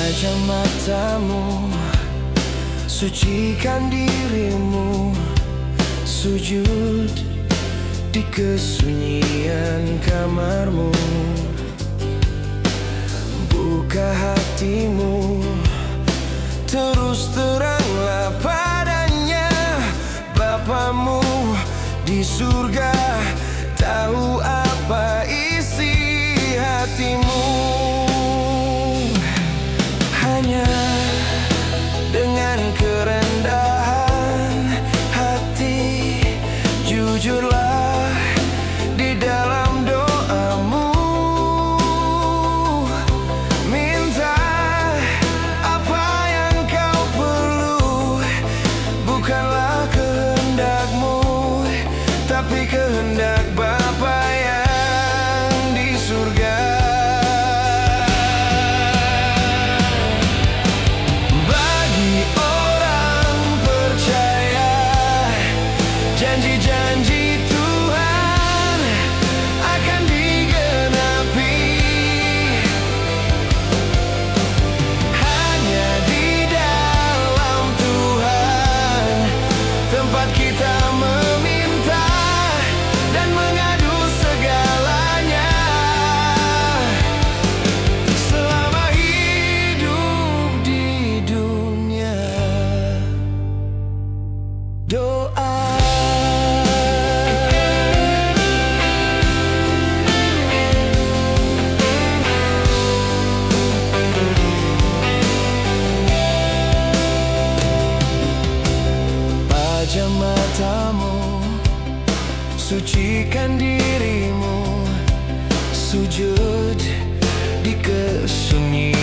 Pejam matamu, sucikan dirimu, sujud di kesunyian kamarmu. Buka hatimu, terus teranglah padanya. Bapamu di surga tahu apa isi hatimu. Hanya dengan kerendahan hati, jujurlah di dalam doamu. Minta apa yang kau perlu, bukanlah kehendakmu, tapi kehendak Bapa yang di surga. Janji-janji Tuhan akan digenapi. Hanya di dalam Tuhan tempat kita meminta dan mengadu segalanya. Selama hidup di dunia, doa. Pejam matamu, sucikan dirimu, sujud di kesunyian